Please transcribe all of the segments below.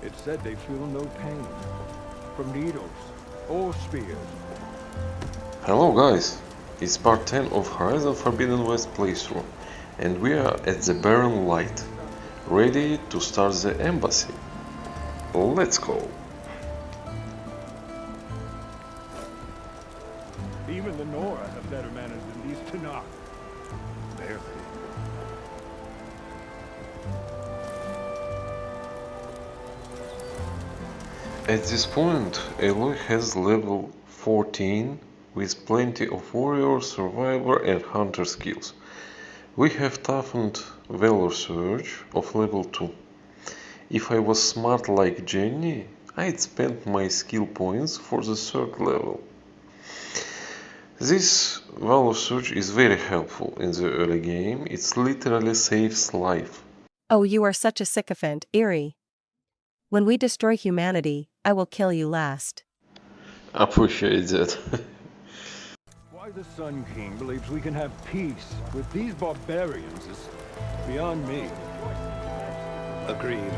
It said they feel no pain from needles or spears. Hello guys, it's part 10 of Horizon Forbidden West playthrough, and we are at the Barren Light, ready to start the embassy. Let's go! Even the Nora have better manners than these Tanakh. Barely. At this point, Aloy has level 14 with plenty of warrior, survivor and hunter skills. We have toughened Valor Surge of level 2. If I was smart like Jenny, I'd spend my skill points for the 3rd level. This Valor Surge is very helpful in the early game, it literally saves life. Oh, you are such a sycophant, Eerie. When we destroy humanity, I will kill you last. Appreciate that. Why the Sun King believes we can have peace with these barbarians is beyond me. Agreed.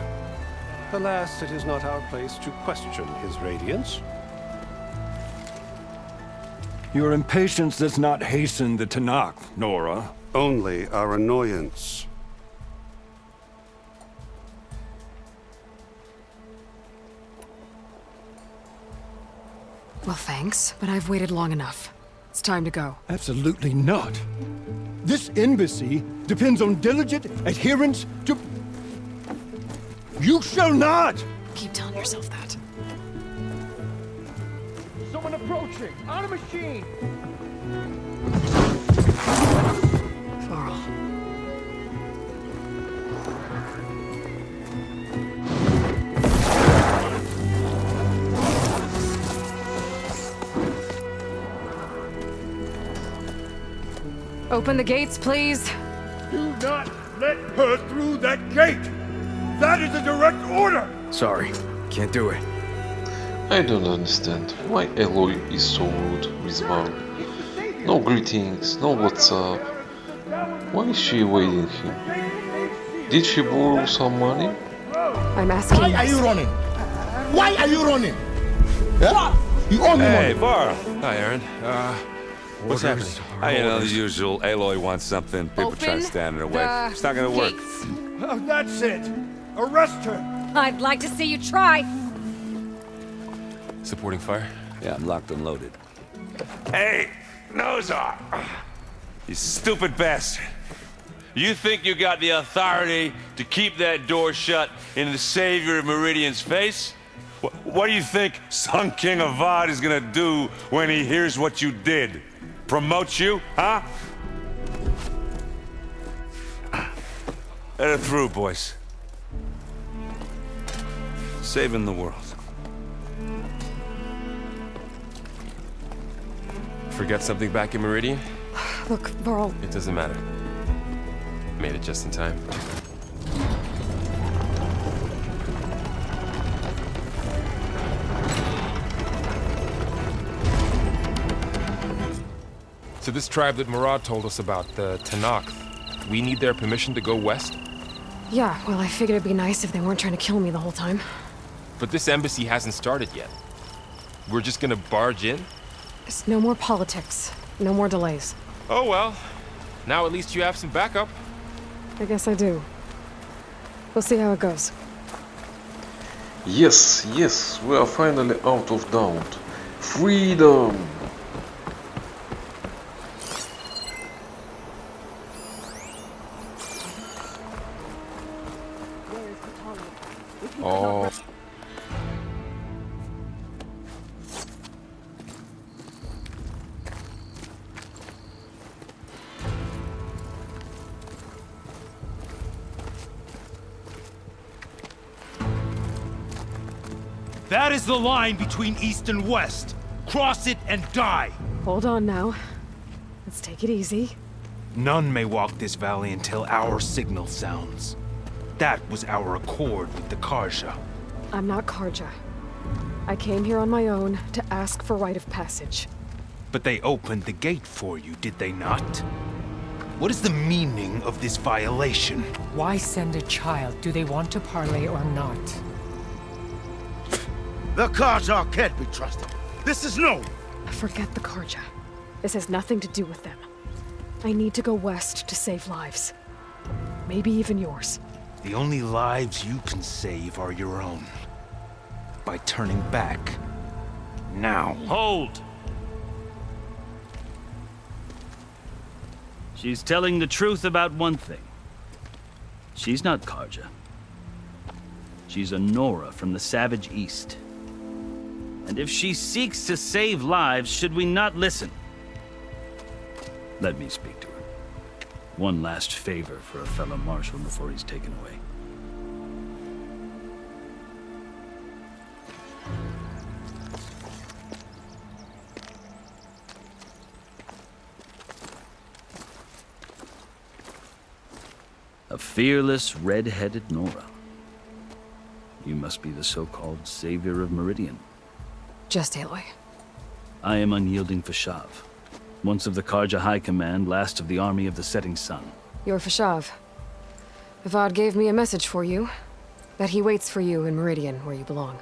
Alas, it is not our place to question his radiance. Your impatience does not hasten the Tanakh, Nora. Only our annoyance. Well, thanks, but I've waited long enough. It's time to go. Absolutely not. This embassy depends on diligent adherence to... You shall not! Keep telling yourself that. Someone approaching! On a machine! Varl. Open the gates, please. Do not let her through that gate! That is a direct order! Sorry, can't do it. I don't understand why Aloy is so rude with Varl. No greetings, no what's up. Why is she evading him? Did she borrow some money? I'm asking. Why are you running? Why are you running? Yeah? You owe me money. Hey, Varl. Hi, Aaron. What's happening? The usual. Aloy wants something. People try to stand in her way. It's not gonna work. Oh, that's it! Arrest her! I'd like to see you try. Supporting fire? Yeah, I'm locked and loaded. Hey, Nozar! You stupid bastard. You think you got the authority to keep that door shut in the savior of Meridian's face? What do you think Sun King Avad is gonna do when he hears what you did? Promote you, huh? Let her through, boys. Saving the world. Forget something back in Meridian? Look, Varl. It doesn't matter. Made it just in time. So this tribe that Murad told us about, the Tanakh, we need their permission to go west? Yeah, well, I figured it'd be nice if they weren't trying to kill me the whole time. But this embassy hasn't started yet. We're just gonna barge in? It's no more politics. No more delays. Oh well. Now at least you have some backup. I guess I do. We'll see how it goes. Yes, we are finally out of doubt. Freedom! Oh. That is the line between East and West. Cross it and die. Hold on now. Let's take it easy. None may walk this valley until our signal sounds. That was our accord with the Karja. I'm not Karja. I came here on my own to ask for rite of passage. But they opened the gate for you, did they not? What is the meaning of this violation? Why send a child? Do they want to parley or not? The Karja can't be trusted. This is no. Forget the Karja. This has nothing to do with them. I need to go west to save lives. Maybe even yours. The only lives you can save are your own. By turning back. Now. Hold! She's telling the truth about one thing. She's not Karja. She's a Nora from the Savage East. And if she seeks to save lives, should we not listen? Let me speak to her. One last favor for a fellow marshal before he's taken away. A fearless, red-headed Nora. You must be the so-called savior of Meridian. Just Aloy. I am unyielding Fashav. Once of the Karja High Command, last of the army of the setting sun. You're Fashav. Avad gave me a message for you. That he waits for you in Meridian, where you belong.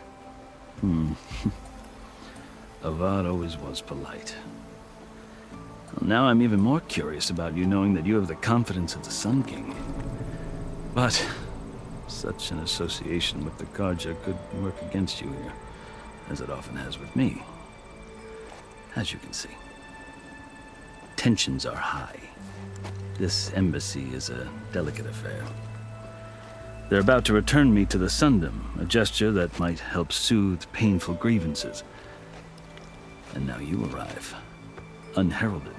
Avad always was polite. Well, now I'm even more curious about you, knowing that you have the confidence of the Sun King. But such an association with the Karja could work against you here, as it often has with me. As you can see. Tensions are high. This embassy is a delicate affair. They're about to return me to the Sundom, a gesture that might help soothe painful grievances. And now you arrive, unheralded.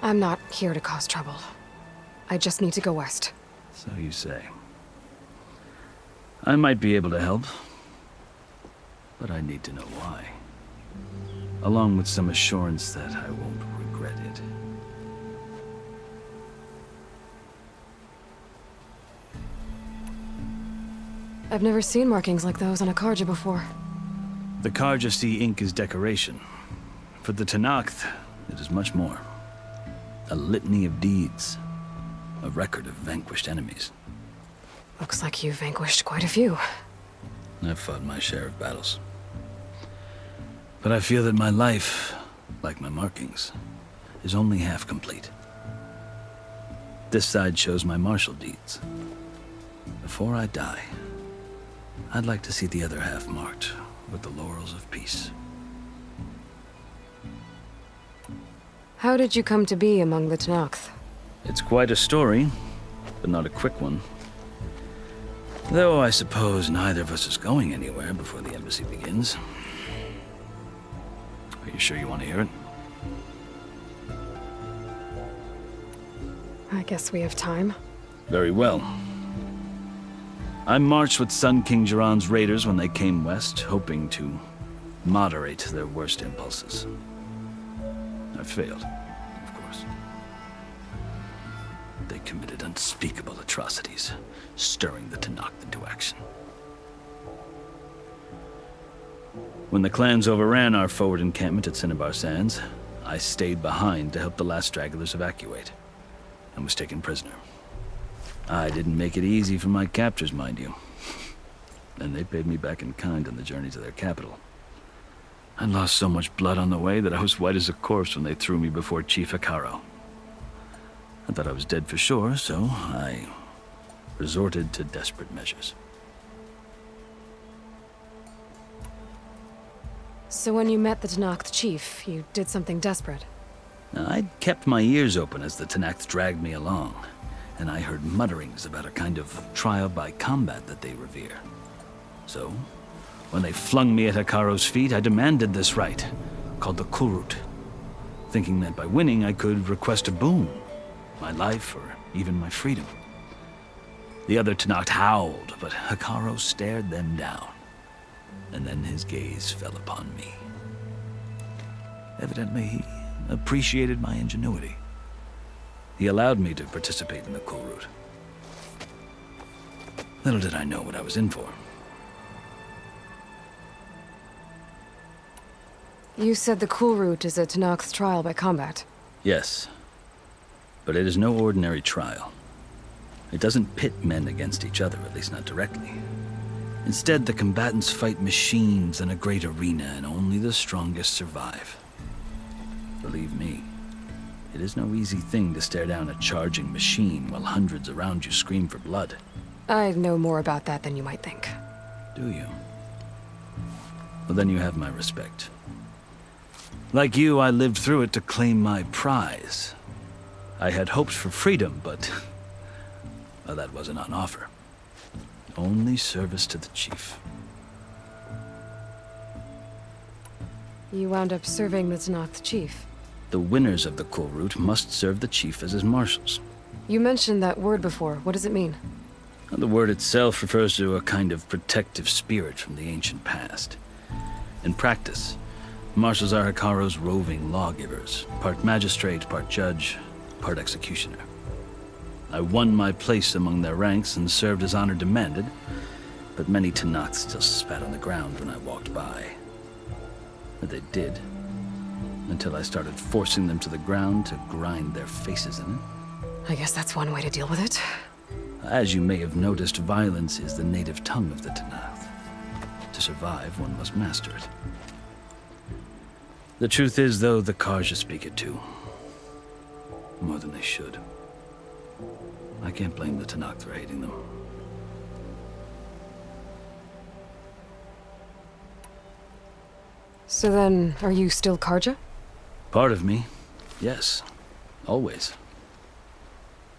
I'm not here to cause trouble. I just need to go west. So you say. I might be able to help, but I need to know why. Along with some assurance that I won't regret it. I've never seen markings like those on a Karja before. The Karja see ink as decoration. For the Tenakth, it is much more. A litany of deeds. A record of vanquished enemies. Looks like you've vanquished quite a few. I've fought my share of battles. But I feel that my life, like my markings, is only half complete. This side shows my martial deeds. Before I die, I'd like to see the other half marked with the laurels of peace. How did you come to be among the Tenakth? It's quite a story, but not a quick one. Though I suppose neither of us is going anywhere before the embassy begins. Are you sure you want to hear it? I guess we have time. Very well. I marched with Sun King Jiran's raiders when they came west, hoping to moderate their worst impulses. I failed, of course. They committed unspeakable atrocities, stirring the Tenakth into action. When the clans overran our forward encampment at Cinnabar Sands, I stayed behind to help the last stragglers evacuate, and was taken prisoner. I didn't make it easy for my captors, mind you. And they paid me back in kind on the journey to their capital. I lost so much blood on the way that I was white as a corpse when they threw me before Chief Hekaro. I thought I was dead for sure, so I resorted to desperate measures. So when you met the Tenakth chief, you did something desperate? I'd kept my ears open as the Tenakth dragged me along, and I heard mutterings about a kind of trial by combat that they revere. So, when they flung me at Hekaro's feet, I demanded this rite, called the Kulrut, thinking that by winning I could request a boon, my life or even my freedom. The other Tenakth howled, but Hekaro stared them down, and then his gaze fell upon me. Evidently, he appreciated my ingenuity. He allowed me to participate in the Kulrut. Little did I know what I was in for. You said the Kulrut is a Tenakth trial by combat. Yes, but it is no ordinary trial. It doesn't pit men against each other, at least not directly. Instead, the combatants fight machines in a great arena, and only the strongest survive. Believe me, it is no easy thing to stare down a charging machine while hundreds around you scream for blood. I know more about that than you might think. Do you? Well, then you have my respect. Like you, I lived through it to claim my prize. I had hoped for freedom, but well, that wasn't on offer. Only service to the chief. You wound up serving the Tenakth chief. The winners of the Cool Route must serve the chief as his marshals. You mentioned that word before. What does it mean? The word itself refers to a kind of protective spirit from the ancient past. In practice, marshals are Hekarro's roving lawgivers, part magistrate, part judge, part executioner. I won my place among their ranks and served as honor demanded, but many Tenakth still spat on the ground when I walked by. But they did, until I started forcing them to the ground to grind their faces in it. I guess that's one way to deal with it. As you may have noticed, violence is the native tongue of the Tenakth. To survive, one must master it. The truth is, though, the Karja speak it too. More than they should. I can't blame the Tenakth for hating them. So then, are you still Karja? Part of me, yes. Always.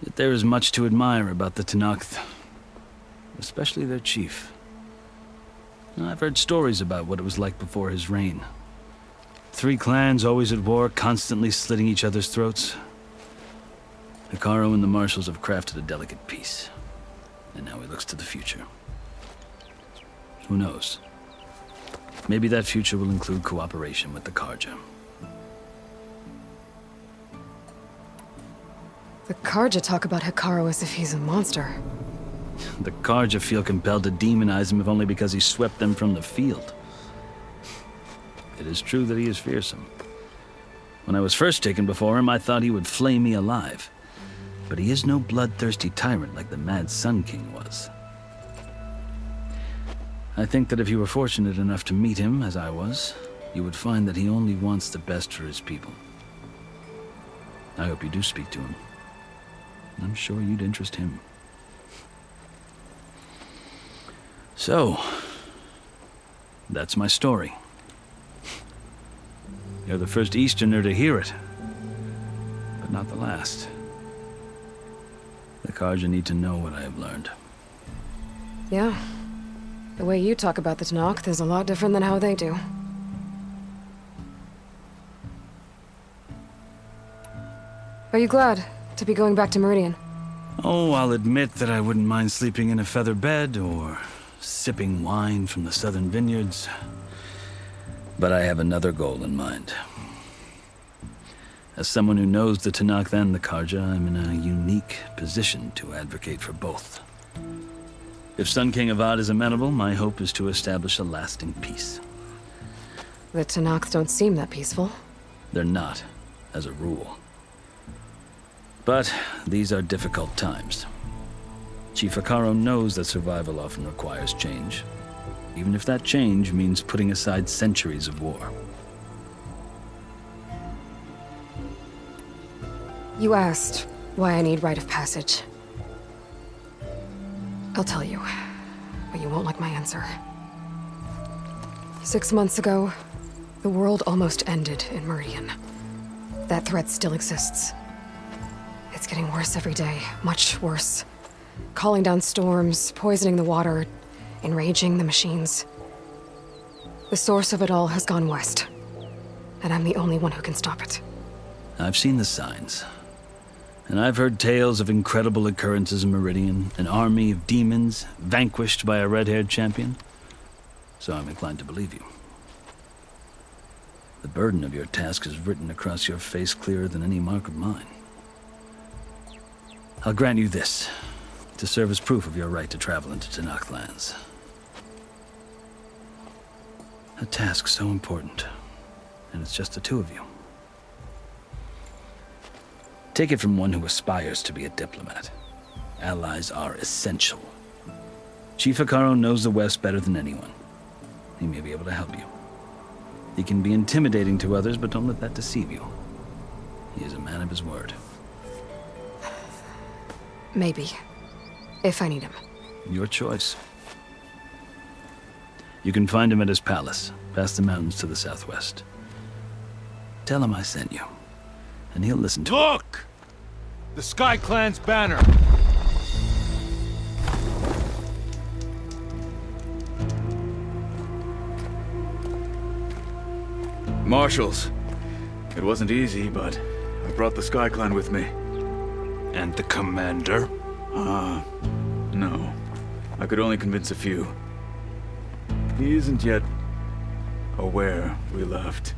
Yet there is much to admire about the Tenakth. Especially their chief. I've heard stories about what it was like before his reign. 3 clans always at war, constantly slitting each other's throats. Hekarro and the marshals have crafted a delicate peace. And now he looks to the future. Who knows? Maybe that future will include cooperation with the Karja. The Karja talk about Hekarro as if he's a monster. The Karja feel compelled to demonize him if only because he swept them from the field. It is true that he is fearsome. When I was first taken before him, I thought he would flay me alive. But he is no bloodthirsty tyrant like the Mad Sun King was. I think that if you were fortunate enough to meet him, as I was, you would find that he only wants the best for his people. I hope you do speak to him. I'm sure you'd interest him. So, that's my story. You're the first Easterner to hear it, but not the last. The Karja need to know what I have learned. Yeah. The way you talk about the Tenakth is a lot different than how they do. Are you glad to be going back to Meridian? Oh, I'll admit that I wouldn't mind sleeping in a feather bed or sipping wine from the southern vineyards. But I have another goal in mind. As someone who knows the Tenakth and the Karja, I'm in a unique position to advocate for both. If Sun King Avad is amenable, my hope is to establish a lasting peace. The Tenakth don't seem that peaceful. They're not, as a rule. But these are difficult times. Chief Hekarro knows that survival often requires change, even if that change means putting aside centuries of war. You asked why I need rite of passage. I'll tell you, but you won't like my answer. 6 months ago, the world almost ended in Meridian. That threat still exists. It's getting worse every day, much worse. Calling down storms, poisoning the water, enraging the machines. The source of it all has gone west, and I'm the only one who can stop it. I've seen the signs. And I've heard tales of incredible occurrences in Meridian, an army of demons vanquished by a red-haired champion. So I'm inclined to believe you. The burden of your task is written across your face clearer than any mark of mine. I'll grant you this, to serve as proof of your right to travel into Tenakth lands. A task so important, and it's just the 2 of you. Take it from one who aspires to be a diplomat. Allies are essential. Chief Hekarro knows the West better than anyone. He may be able to help you. He can be intimidating to others, but don't let that deceive you. He is a man of his word. Maybe. If I need him. Your choice. You can find him at his palace, past the mountains to the southwest. Tell him I sent you, and he'll listen to it. Look! The Sky Clan's banner! Marshals. It wasn't easy, but I brought the Sky Clan with me. And the commander? No. I could only convince a few. He isn't yet aware we left.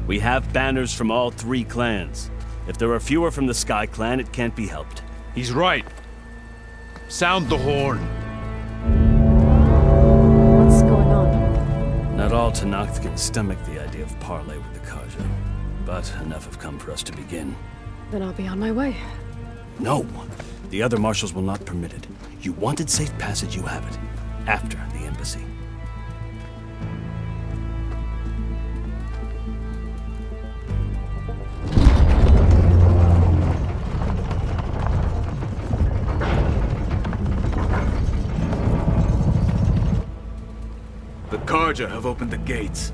We have banners from all 3 clans. If there are fewer from the Sky Clan, it can't be helped. He's right. Sound the horn. What's going on? Not all Tenakth can stomach the idea of parley with the Karja, but enough have come for us to begin. Then I'll be on my way. No! The other marshals will not permit it. You wanted safe passage, you have it. After the embassy. The Karja have opened the gates.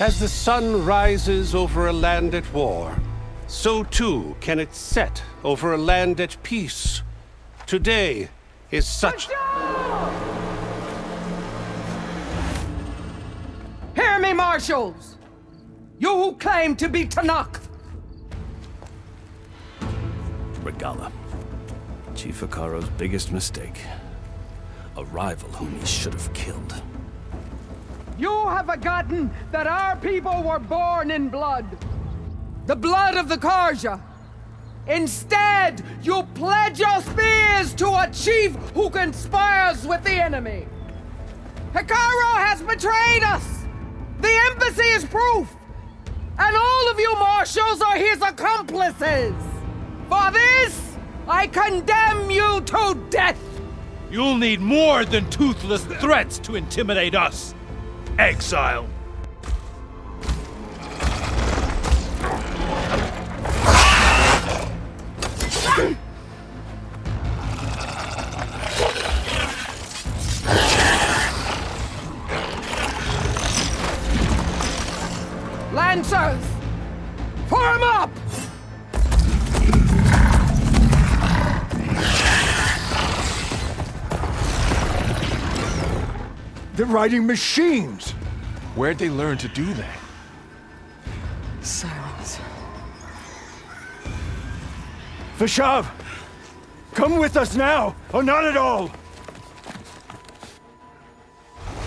As the sun rises over a land at war, so too can it set over a land at peace. Today is such... Hear me, marshals! You who claim to be Tenakth! Regalla. Chief Hekarro's biggest mistake. A rival whom he should have killed. You have forgotten that our people were born in blood. The blood of the Karja. Instead, you pledge your spears to a chief who conspires with the enemy. Hekarro has betrayed us. The embassy is proof. And all of you marshals are his accomplices. For this, I condemn you to death. You'll need more than toothless threats to intimidate us. Exile. Lancers! Form up! They're riding machines! Where'd they learn to do that? Silence. Fashav! Come with us now, or not at all!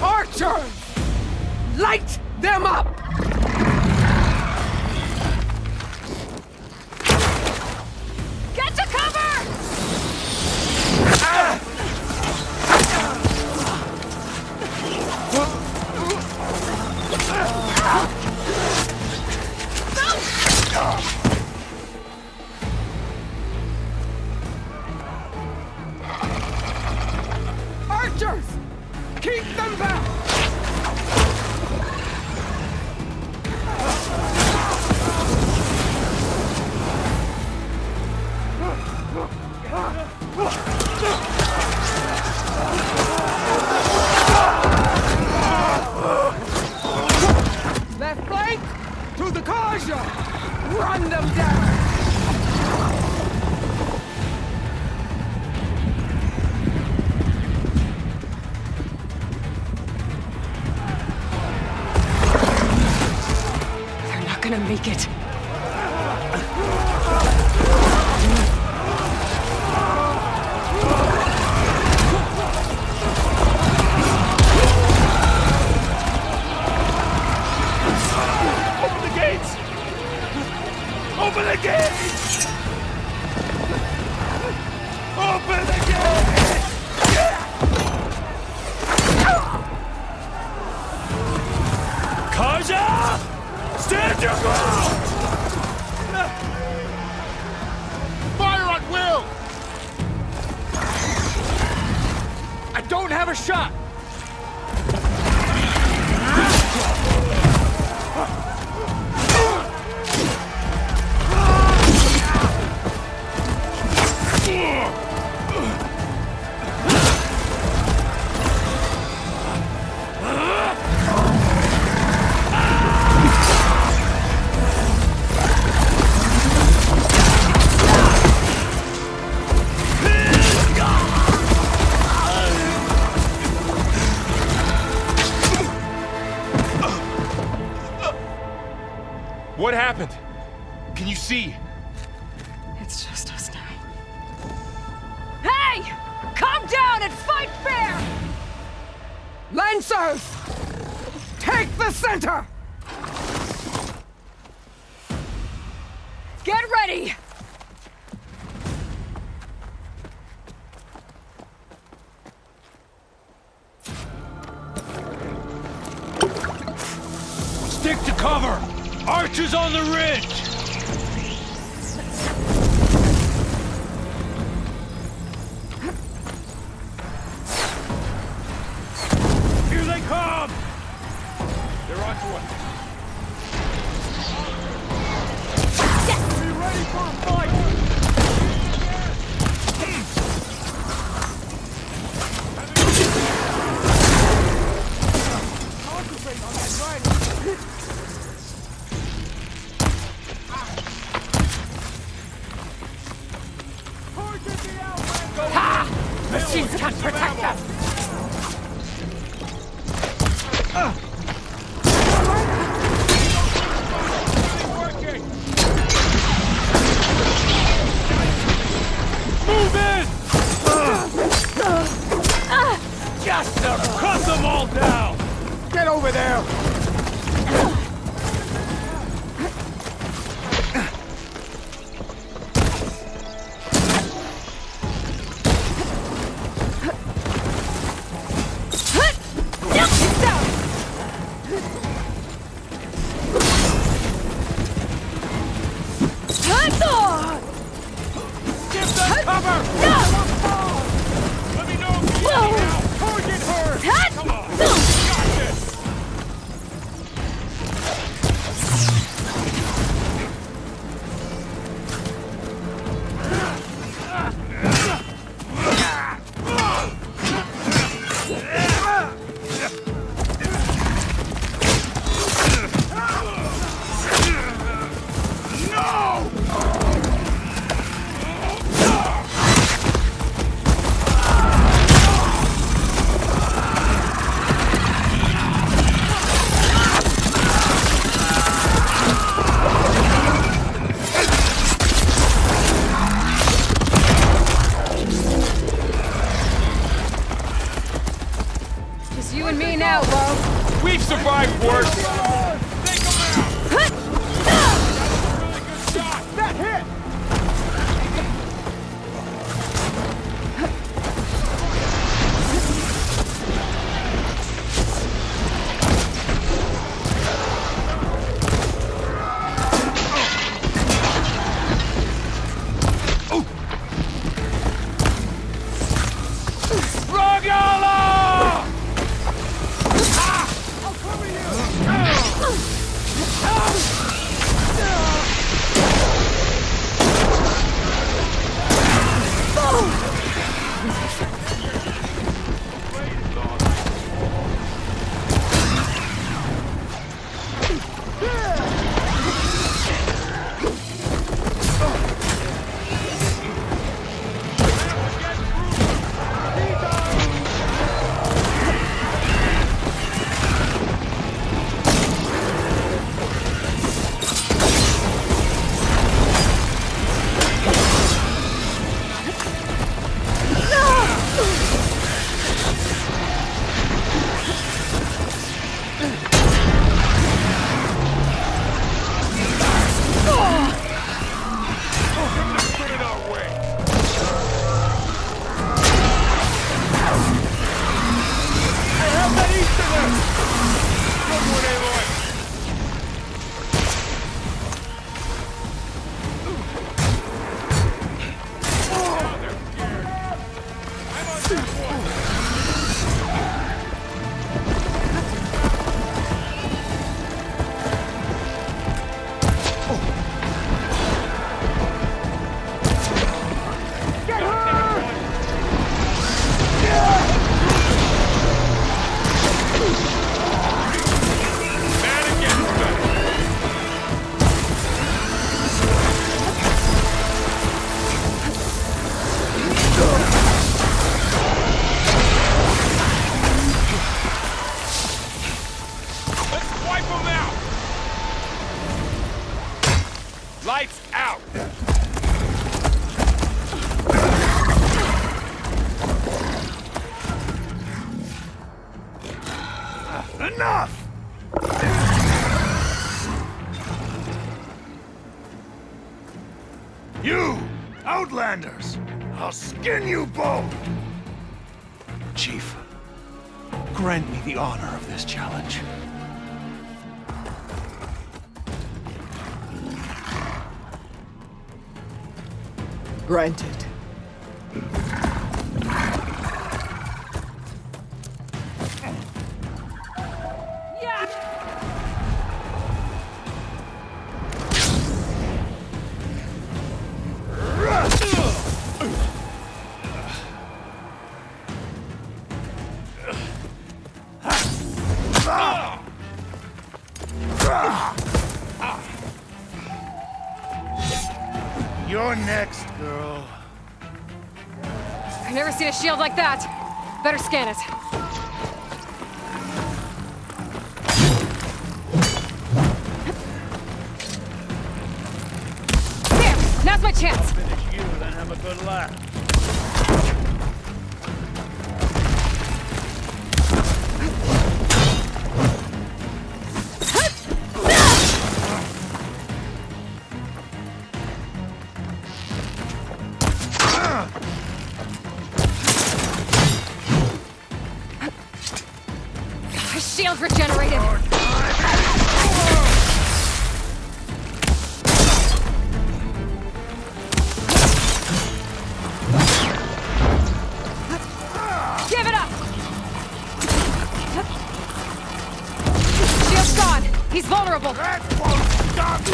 Archers! Light them up! Get to cover! Ah! Archers! Keep them back! Left flank to the Karja! Run them down! They're not gonna make it. Open the gate! Open the gate! Karja! Stand your ground! Fire at will! I don't have a shot! What happened? Can you see? It's just us now. Hey! Calm down and fight fair! Lancers! Take the center! Get ready! Stick to cover! Archers on the ridge! Here they come! They're on to us. Be ready for a fight! Concentrate on that rider! Machines can't protect them! Move in! Just cut them all down! Get over there! Lights out! Enough! You, Outlanders! I'll skin you both! Chief, grant me the honor of this challenge. Granted. You're next, girl. I've never seen a shield like that. Better scan it. There! Now's my chance! Finish you, then have a good laugh. Shield regenerated! Give it up! Shield's gone! He's vulnerable! That won't stop me!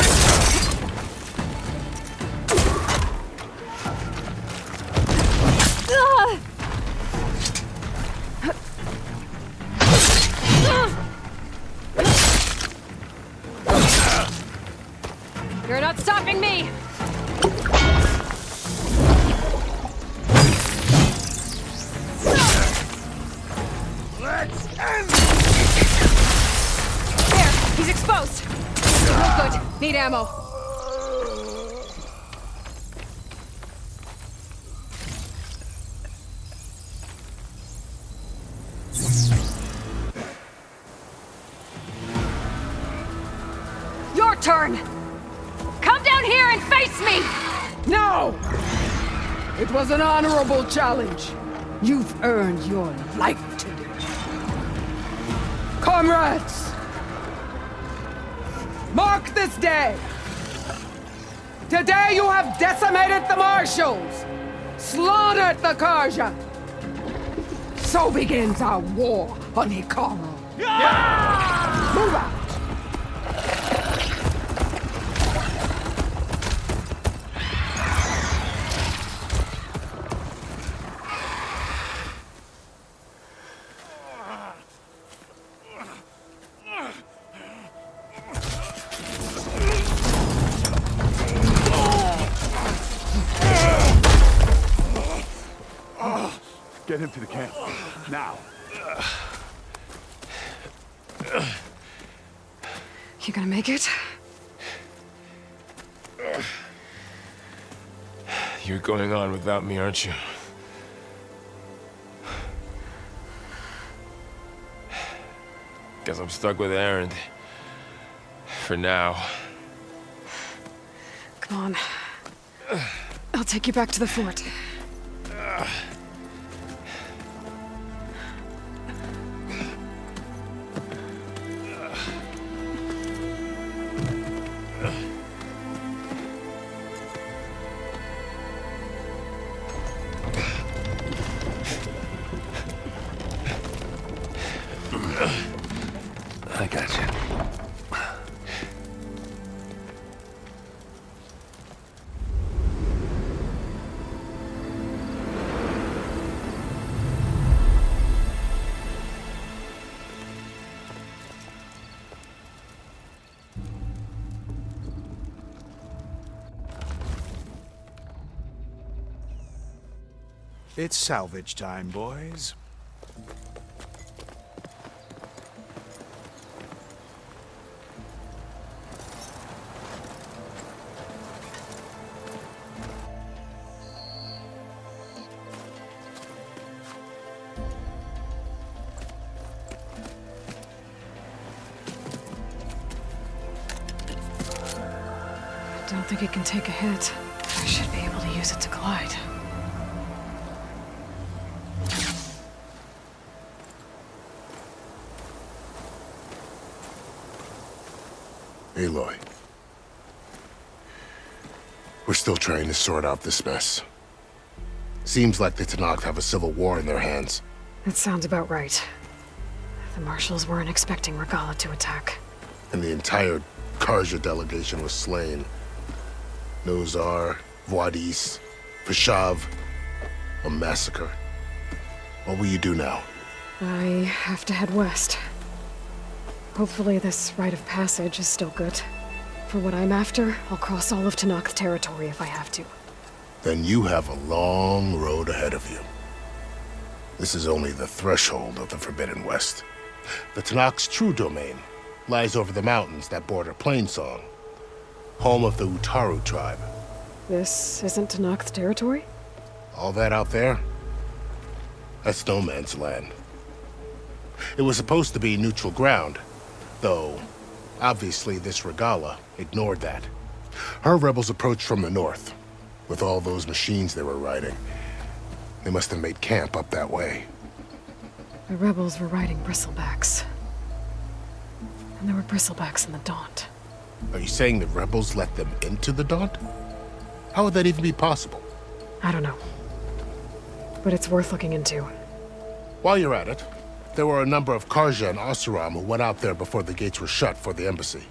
You're not stopping me! Let's end There! He's exposed! No good. Need ammo. Your turn! Come down here and face me! No! It was an honorable challenge. You've earned your life today. Comrades! Mark this day! Today you have decimated the marshals! Slaughtered the Karja! So begins our war on Hikaru. Move out! Get him to the camp. Now. You gonna make it? You're going on without me, aren't you? Guess I'm stuck with Erend. For now. Come on. I'll take you back to the fort. I got you. It's salvage time, boys. Don't think it can take a hit. I should be able to use it to glide. Aloy. We're still trying to sort out this mess. Seems like the Tenakth have a civil war in their hands. That sounds about right. The marshals weren't expecting Regalla to attack. And the entire Karja delegation was slain. Nozar, Voidis, Fashav. A massacre. What will you do now? I have to head west. Hopefully this rite of passage is still good. For what I'm after, I'll cross all of Tenakth territory if I have to. Then you have a long road ahead of you. This is only the threshold of the Forbidden West. The Tenakth's true domain lies over the mountains that border Plainsong, home of the Utaru tribe. This isn't Tenakth territory? All that out there? That's no man's land. It was supposed to be neutral ground, though obviously this Regalla ignored that. Her rebels approached from the north, with all those machines they were riding. They must have made camp up that way. The rebels were riding Bristlerbacks. And there were Bristlerbacks in the Daunt. Are you saying the rebels let them into the Daunt? How would that even be possible? I don't know. But it's worth looking into. While you're at it, there were a number of Karja and Oseram who went out there before the gates were shut for the embassy.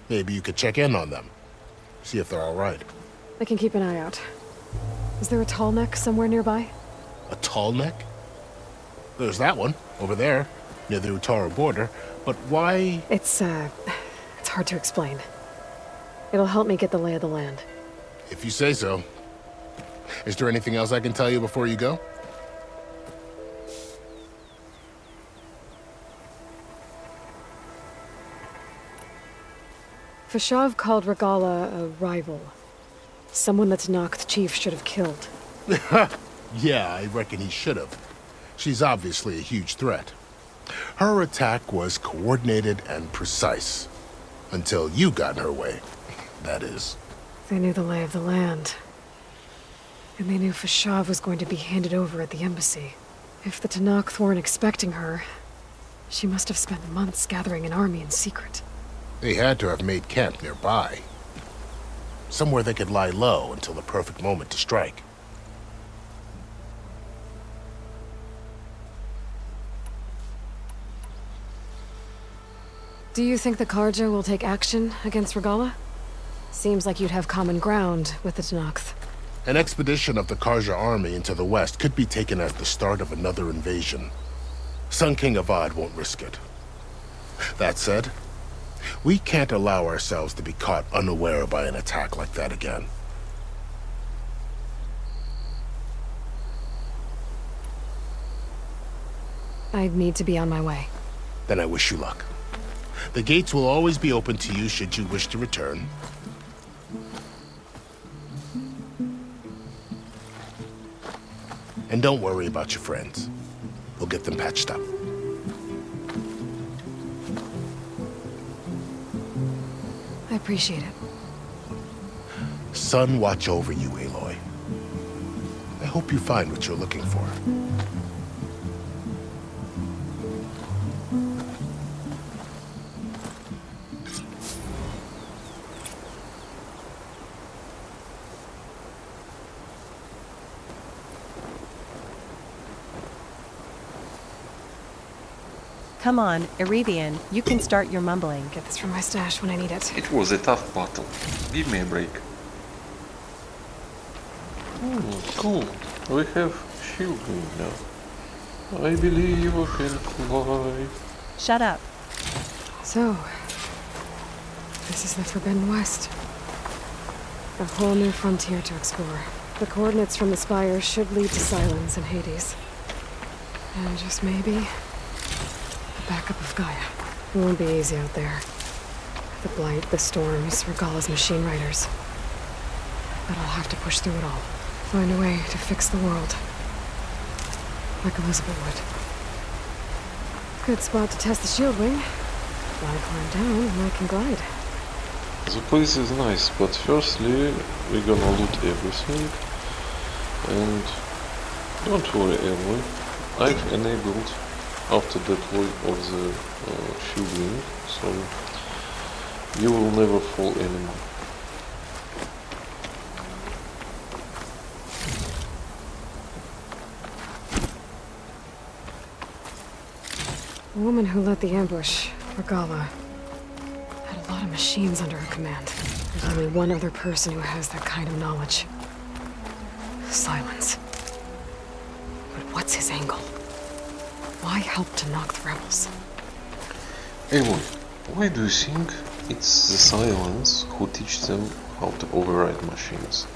Maybe you could check in on them. See if they're all right. I can keep an eye out. Is there a tall neck somewhere nearby? A tall neck? There's that one, over there, near the Utaru border. But why? It's hard to explain. It'll help me get the lay of the land. If you say so. Is there anything else I can tell you before you go? Fashav called Regalla a rival. Someone the Tenakth chief should have killed. Yeah, I reckon he should have. She's obviously a huge threat. Her attack was coordinated and precise. Until you got in her way, that is. They knew the lay of the land. And they knew Fashav was going to be handed over at the embassy. If the Tenakth weren't expecting her, she must have spent months gathering an army in secret. They had to have made camp nearby. Somewhere they could lie low until the perfect moment to strike. Do you think the Karja will take action against Regalla? Seems like you'd have common ground with the Tenakth. An expedition of the Karja army into the west could be taken as the start of another invasion. Sun King Avad won't risk it. That said, we can't allow ourselves to be caught unaware by an attack like that again. I'd need to be on my way. Then I wish you luck. The gates will always be open to you should you wish to return. And don't worry about your friends. We'll get them patched up. I appreciate it. Sun watch over you, Aloy. I hope you find what you're looking for. Come on, Erevian, you can start your mumbling. Get this from my stash when I need it. It was a tough battle. Give me a break. Cool. We have Shieldwing now. I believe I can fly. Shut up. So, this is the Forbidden West. A whole new frontier to explore. The coordinates from the spire should lead to Silence and Hades. And just maybe, backup of Gaia. It won't be easy out there. The blight, the storms, Regalla's machine riders. But I'll have to push through it all. Find a way to fix the world. Like Elizabeth would. Good spot to test the Shieldwing. While I climb down, and I can glide. The place is nice, but firstly we're gonna loot everything. And don't worry, Aloy, I've enabled after deploy of the Shieldwing, so you will never fall anymore. The woman who led the ambush, Regalla, had a lot of machines under her command. There's only one other person who has that kind of knowledge. Silence. But what's his angle? Why help to knock the rebels? Aloy, why do you think it's the Silence who teach them how to override machines?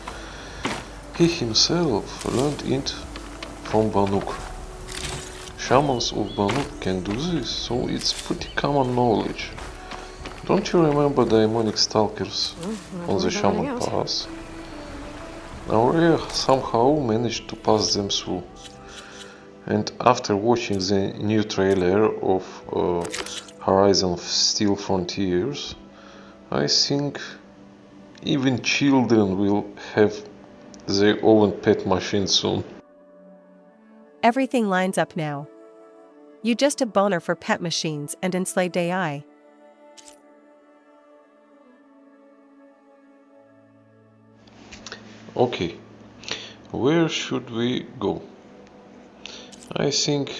He himself learned it from Banuk. Shamans of Banuk can do this, so it's pretty common knowledge. Don't you remember demonic stalkers on the Shaman Pass? Our somehow managed to pass them through. And after watching the new trailer of Horizon Steel Frontiers, I think even children will have their own pet machine soon. Everything lines up now. You just a boner for pet machines and enslaved AI. Okay, where should we go? I think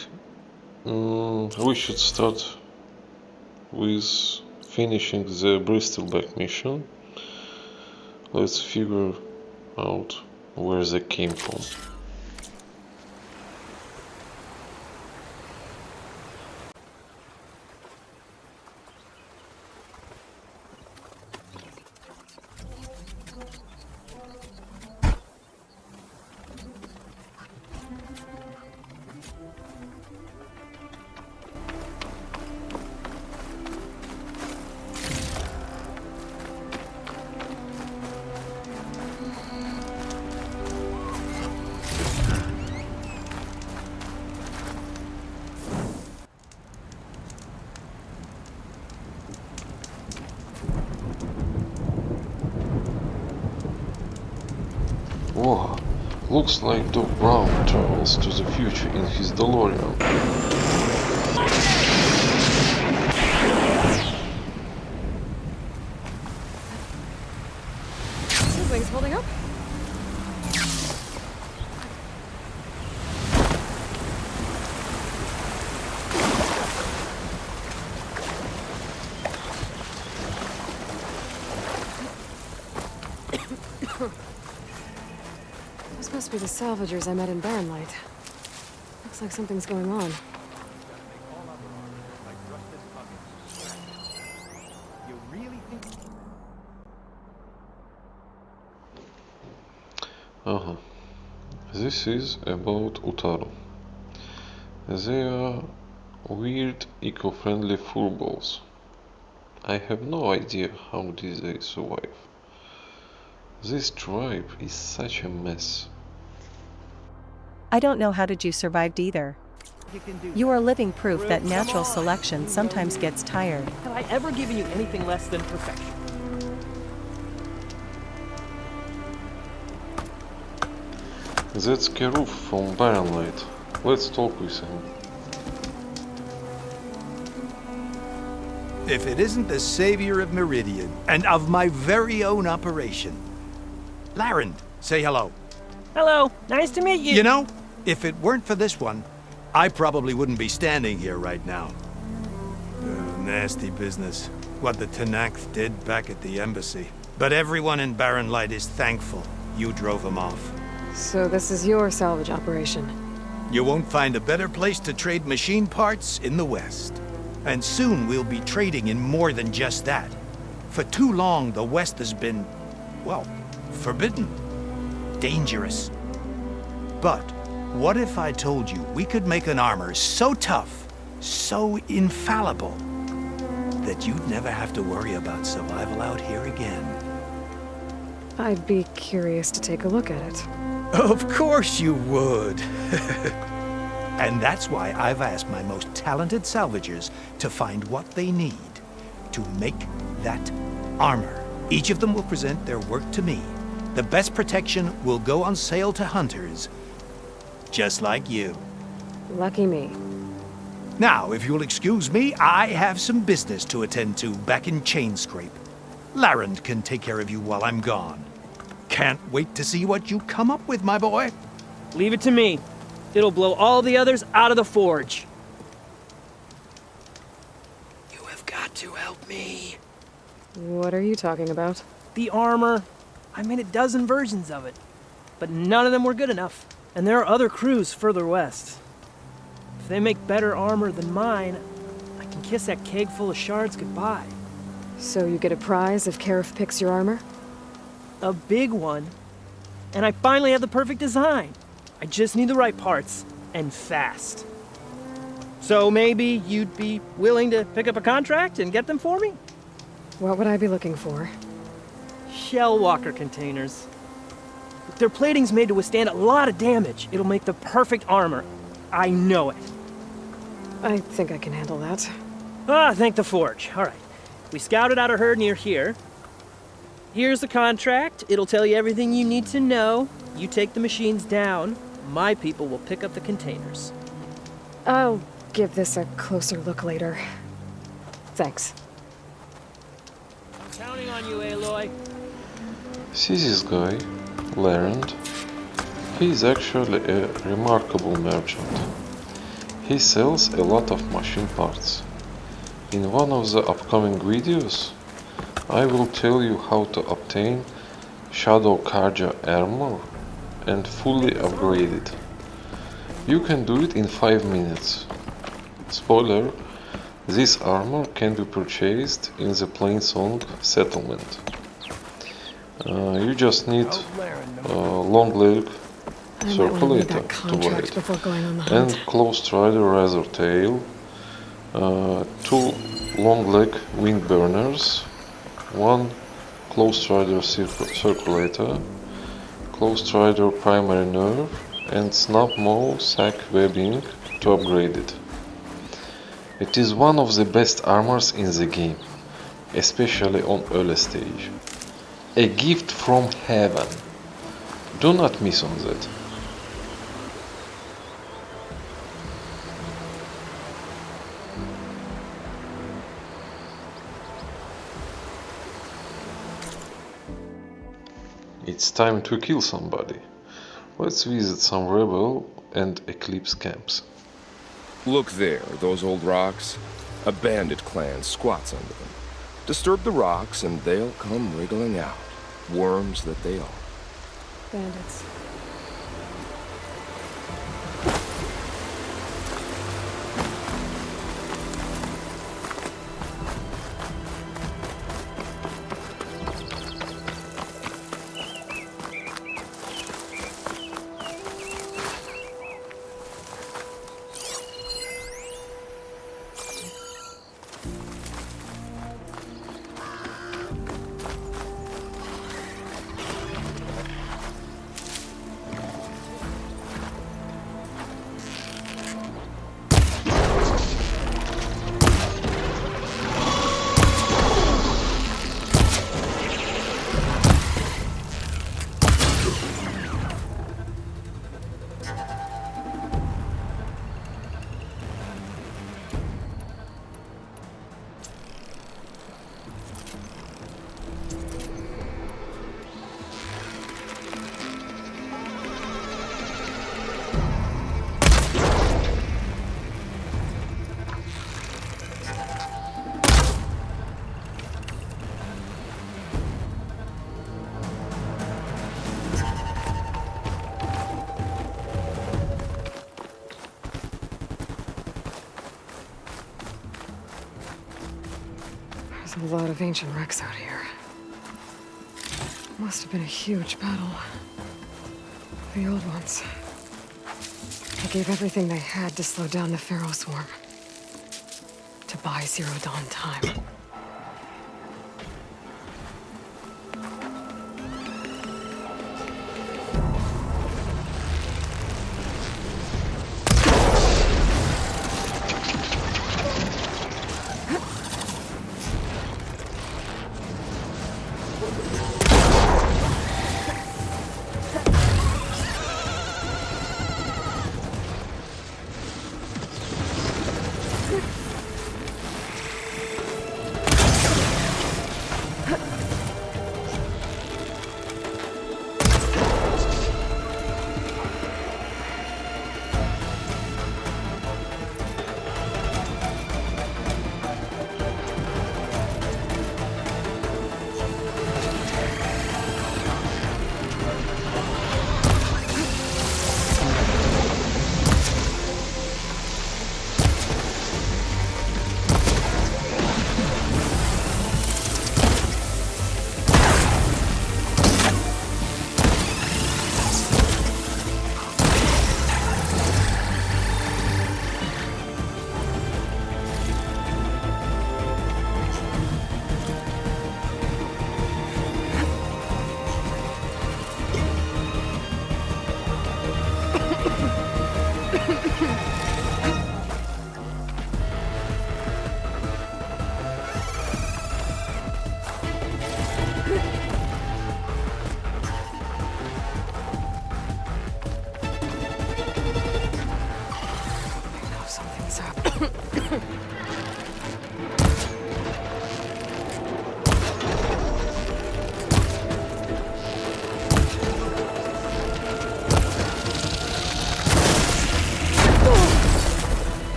we should start with finishing the Bristleback mission. Let's figure out where they came from. Whoa, looks like Doc Brown travels to the future in his DeLorean. Shieldwing's holding up? Those must be the salvagers I met in Barren Light. Looks like something's going on. This is about Kotallo. They are weird, eco-friendly furballs. I have no idea how did they survive. This tribe is such a mess. I don't know how did you survived either. You are living proof that natural selection sometimes gets tired. Have I ever given you anything less than perfection? That's Keruf from Barren Light. Let's talk with him. If it isn't the savior of Meridian, and of my very own operation. Lawan, say hello. Hello, nice to meet you. You know, if it weren't for this one, I probably wouldn't be standing here right now. Nasty business, what the Tenakth did back at the embassy. But everyone in Barren Light is thankful you drove them off. So this is your salvage operation? You won't find a better place to trade machine parts in the West. And soon we'll be trading in more than just that. For too long, the West has been, well, forbidden. Dangerous. But what if I told you we could make an armor so tough, so infallible, that you'd never have to worry about survival out here again? I'd be curious to take a look at it. Of course you would. And that's why I've asked my most talented salvagers to find what they need to make that armor. Each of them will present their work to me. The best protection will go on sale to hunters, just like you. Lucky me. Now, if you'll excuse me, I have some business to attend to back in Chainscrape. Lawan can take care of you while I'm gone. Can't wait to see what you come up with, my boy. Leave it to me. It'll blow all the others out of the forge. You have got to help me. What are you talking about? The armor. I made a dozen versions of it, but none of them were good enough. And there are other crews further west. If they make better armor than mine, I can kiss that keg full of shards goodbye. So you get a prize if Keruf picks your armor? A big one. And I finally have the perfect design. I just need the right parts, and fast. So maybe you'd be willing to pick up a contract and get them for me? What would I be looking for? Shell walker containers. Their plating's made to withstand a lot of damage. It'll make the perfect armor. I know it. I think I can handle that. Ah, thank the forge. All right. We scouted out a herd near here. Here's the contract. It'll tell you everything you need to know. You take the machines down. My people will pick up the containers. I'll give this a closer look later. Thanks. Counting on you, Aloy. See this guy, Lawan. He is actually a remarkable merchant. He sells a lot of machine parts. In one of the upcoming videos, I will tell you how to obtain Shadow Karja armor and fully upgrade it. You can do it in 5 minutes. Spoiler, this armor can be purchased in the Plainsong settlement. You just need a long leg circulator to wear it, and close strider razor tail, 2 long leg wing burners, 1 close strider circulator, close strider primary nerve, and snap maw sack webbing to upgrade it. It is one of the best armors in the game, especially on early stage. A gift from heaven. Do not miss on that. It's time to kill somebody. Let's visit some rebel and eclipse camps. Look there, those old rocks. A bandit clan squats under them. Disturb the rocks and they'll come wriggling out. Worms that they are. Bandits. There's a lot of ancient wrecks out here. Must have been a huge battle. The old ones. They gave everything they had to slow down the Pharaoh swarm. To buy Zero Dawn time.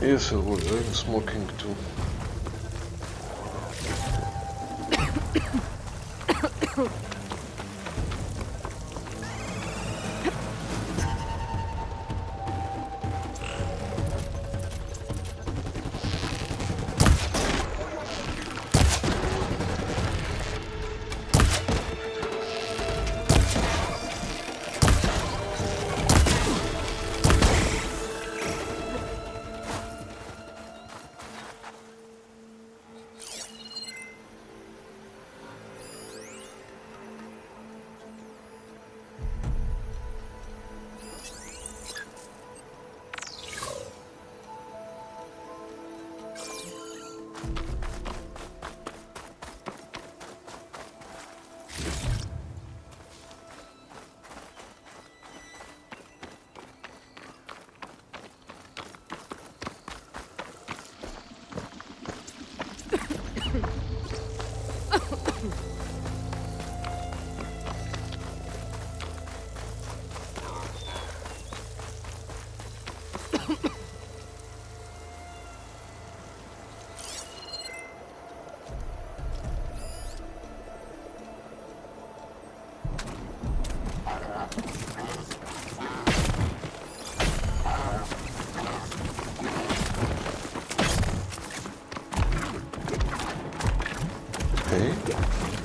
Yes, Aloy, I'm smoking too.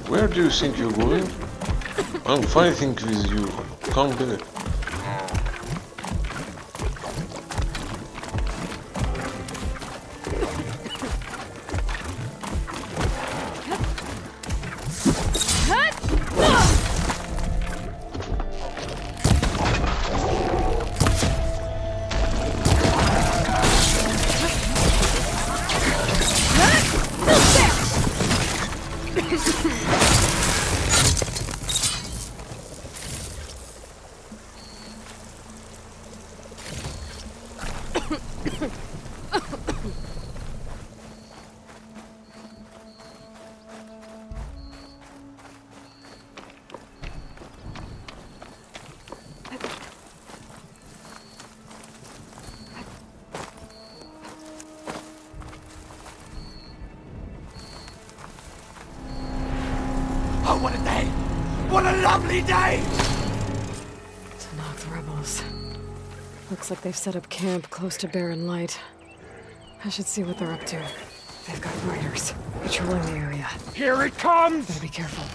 Where do you think you're going? I'm fighting with you. Come back. Oh, what a day! What a lovely day! To knock the rebels. Looks like they've set up camp close to Barren Light. I should see what they're up to. They've got riders patrolling the area. Here it comes! Better be careful.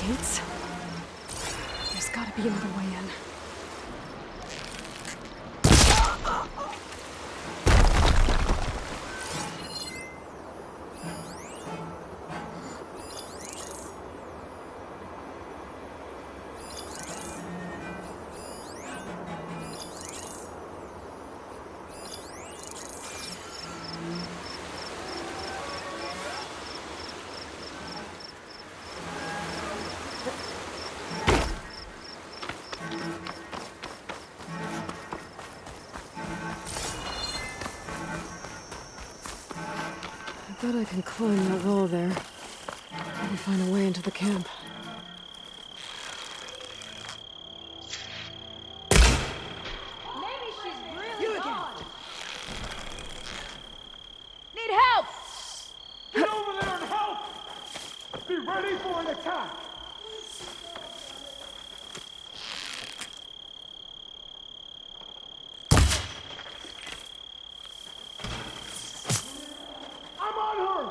gates? There's gotta be another way in. I bet I can climb that wall there. Maybe find a way into the camp. Maybe she's really gone. Need help! Get over there and help! Be ready for an attack! I'm on her!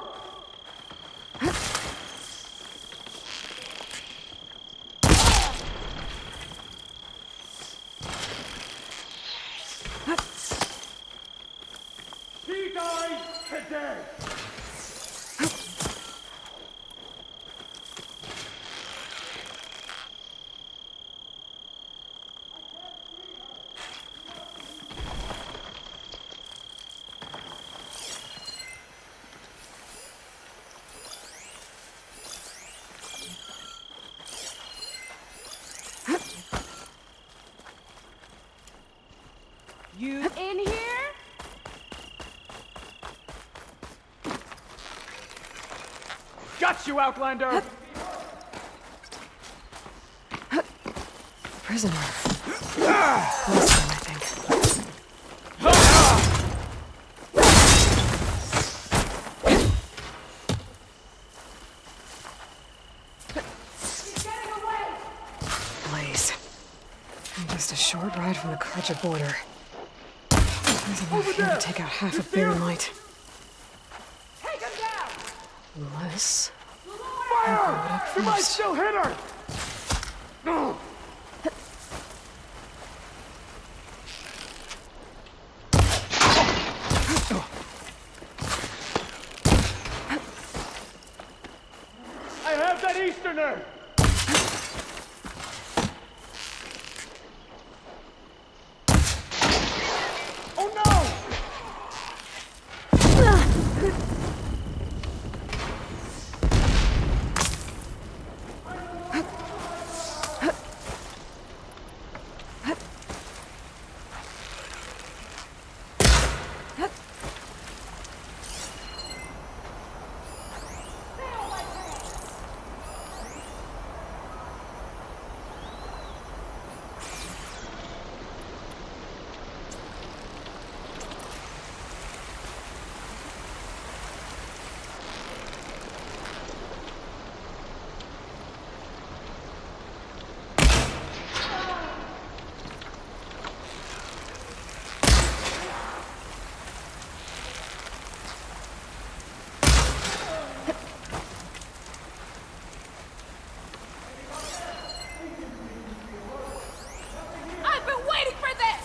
She died today! You in here? Got you, Outlander! Prisoner. Last time, I think. Blaze. I'm just a short ride from the Karja border. There's enough here to take out half of Barren Light. Unless... Fire! You might still hit her! No! I have that Easterner! Oh no! I've been waiting for this!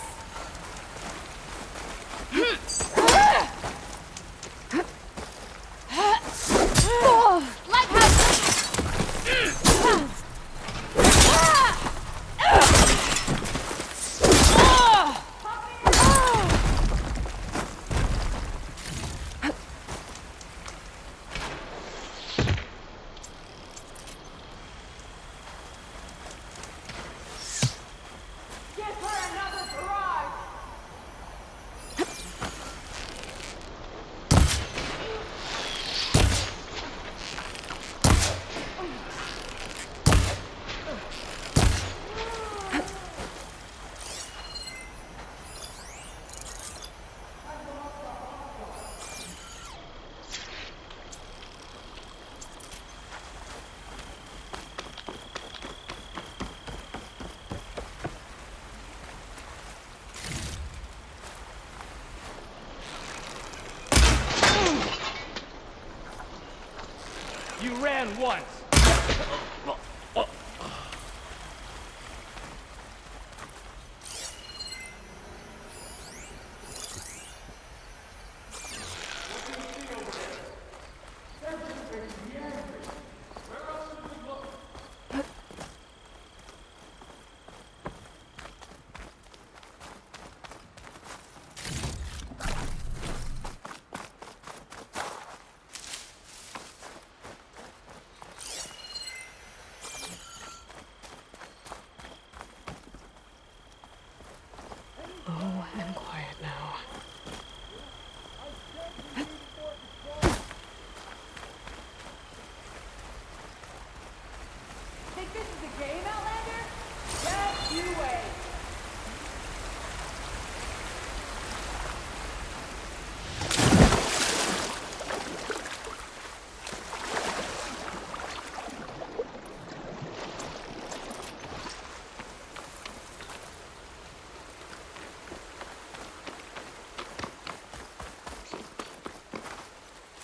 You ran once.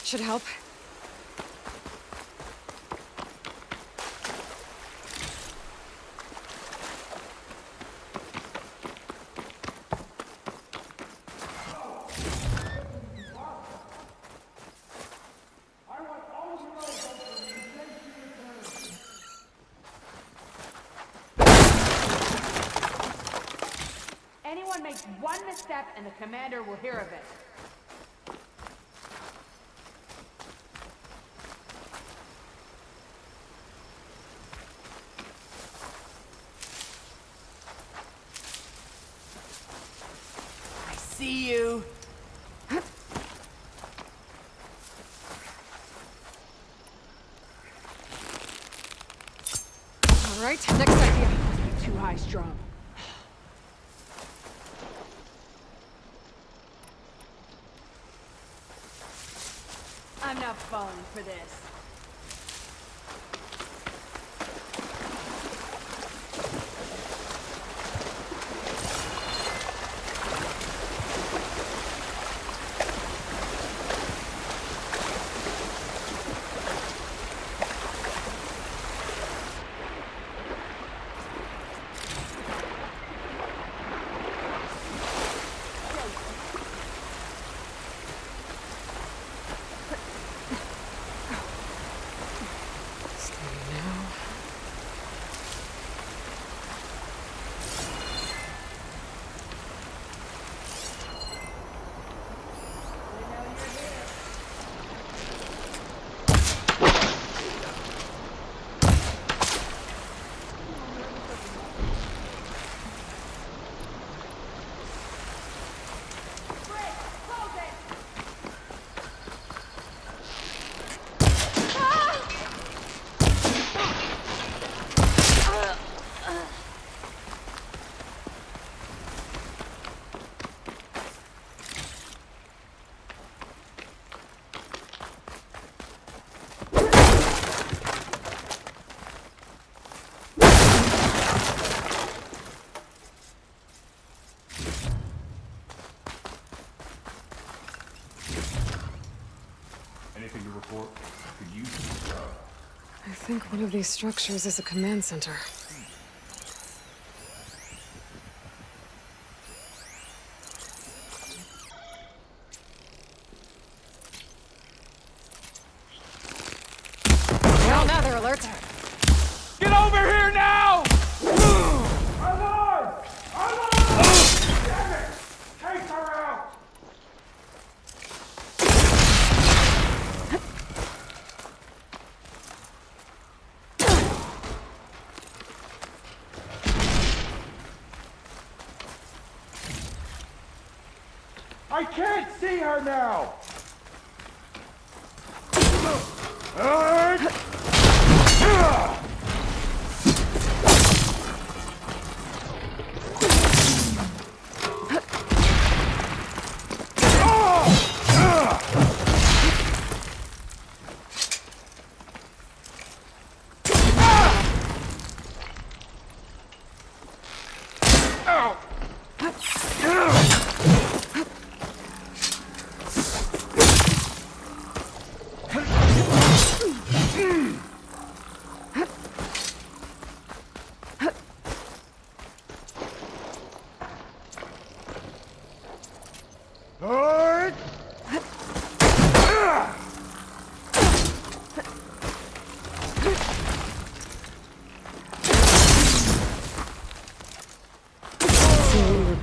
Should help. Anyone makes one misstep and the commander will hear of it. I see you. All right, next idea. Must be too high strung. I'm not falling for this. Anything to report? Could use it. I think one of these structures is a command center. Well, now they're alert. Get over here now! Aloy! Aloy! Damn it! Take her out! I can't see her now!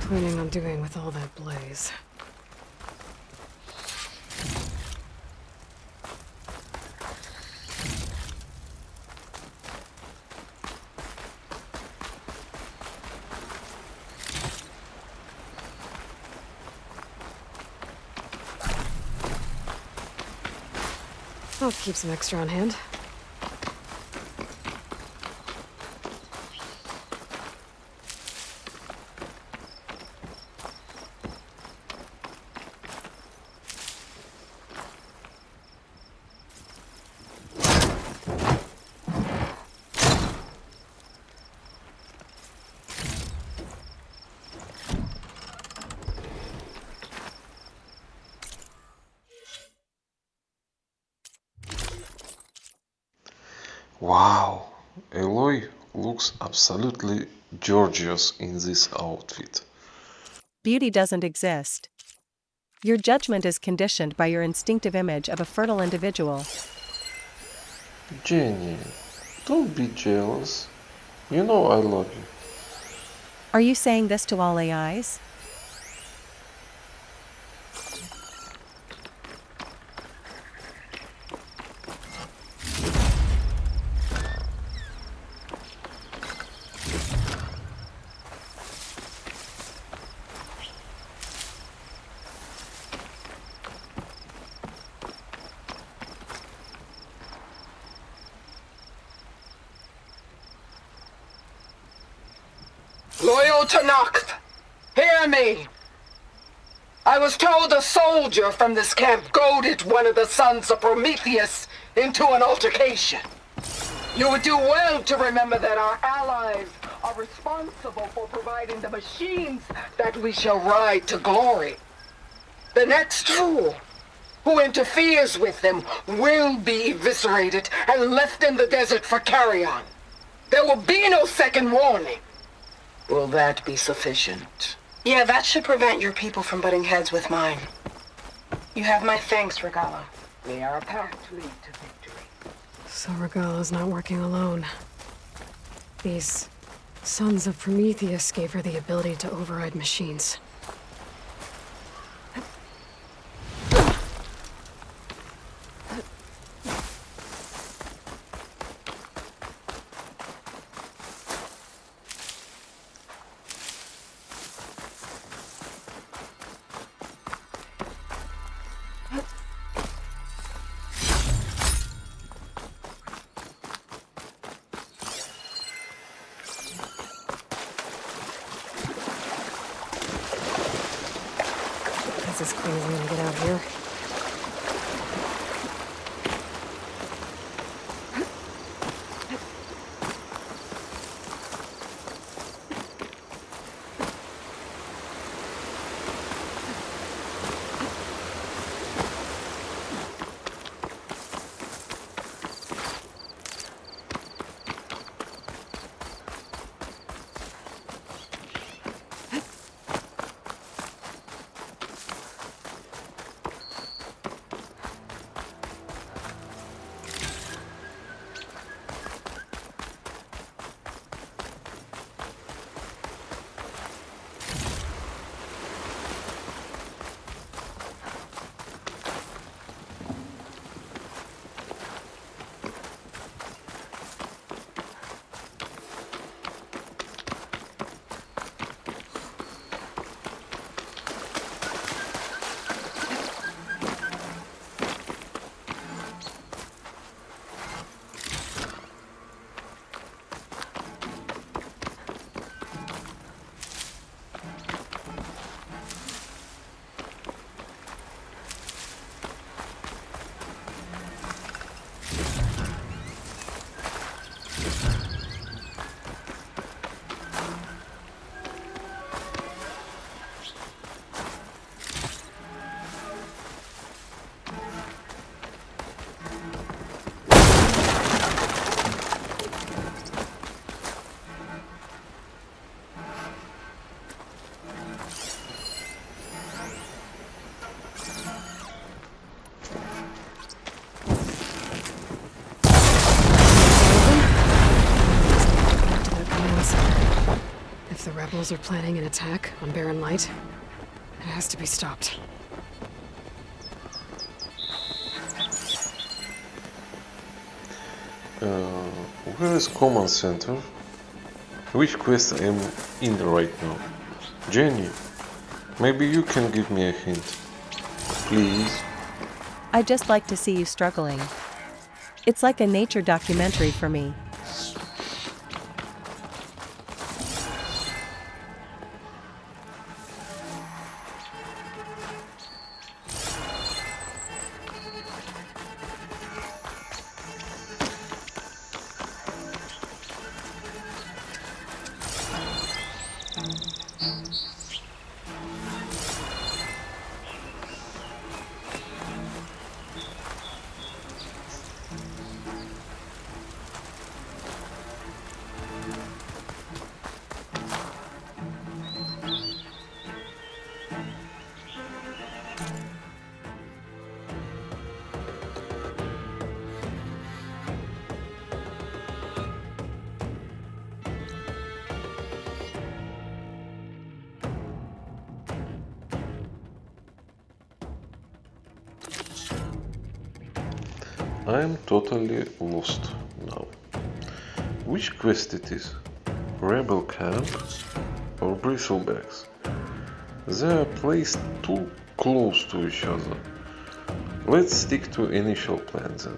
Planning on doing with all that blaze. I'll keep some extra on hand. Wow, Aloy looks absolutely gorgeous in this outfit. Beauty doesn't exist. Your judgment is conditioned by your instinctive image of a fertile individual. Jenny, don't be jealous. You know I love you. Are you saying this to all AIs? Loyal to Noct, hear me. I was told a soldier from this camp goaded one of the sons of Prometheus into an altercation. You would do well to remember that our allies are responsible for providing the machines that we shall ride to glory. The next fool who interferes with them will be eviscerated and left in the desert for carrion. There will be no second warning. Will that be sufficient? Yeah, that should prevent your people from butting heads with mine. You have my thanks, Regalla. May our path lead to victory. So Regalla's not working alone. These sons of Prometheus gave her the ability to override machines. This is clear way to get out here. If the rebels are planning an attack on Barren Light, it has to be stopped. Where is command center? Which quest am in right now? Jenny, maybe you can give me a hint. Please. I'd just like to see you struggling. It's like a nature documentary for me. I'm totally lost now. Which quest it is? Rebel camp or Bristlebacks? They are placed too close to each other. Let's stick to initial plan then.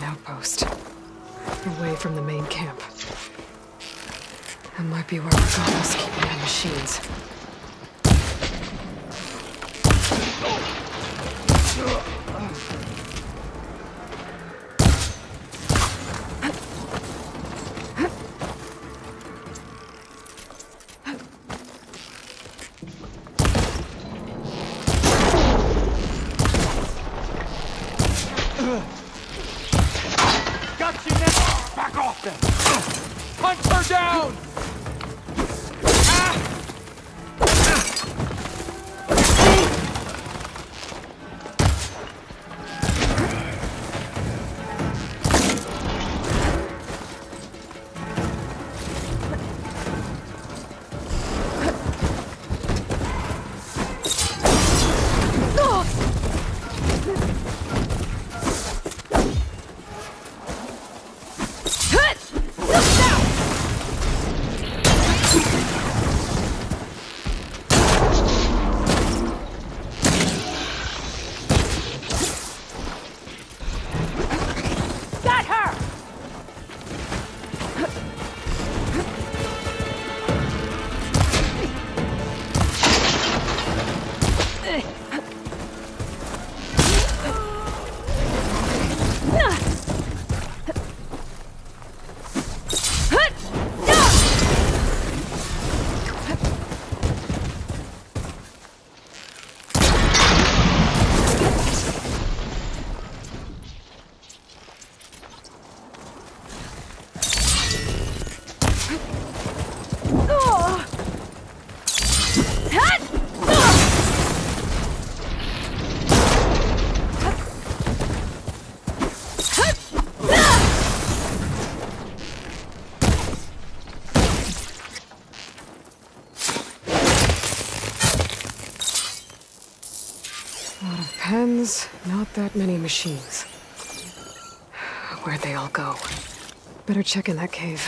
Outpost. Away from the main camp. That might be where Regalla's keeping the machines. Punch her down! Pens, not that many machines. Where'd they all go? Better check in that cave.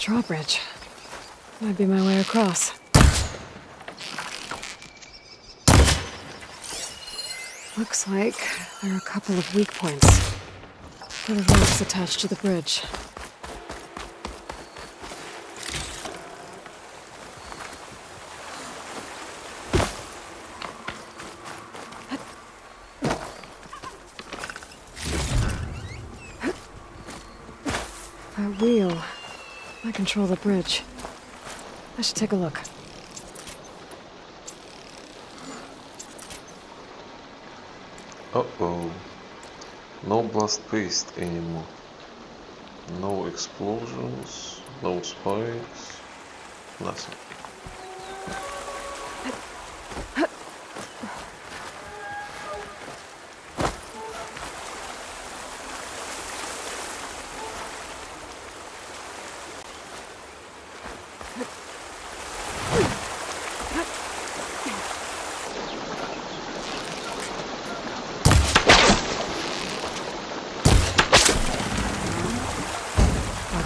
drawbridge. Might be my way across. Looks like there are a couple of weak points. For the ropes attached to the bridge. That wheel. I control the bridge. I should take a look. Uh-oh. No blast paste anymore. No explosions, no spikes, nothing.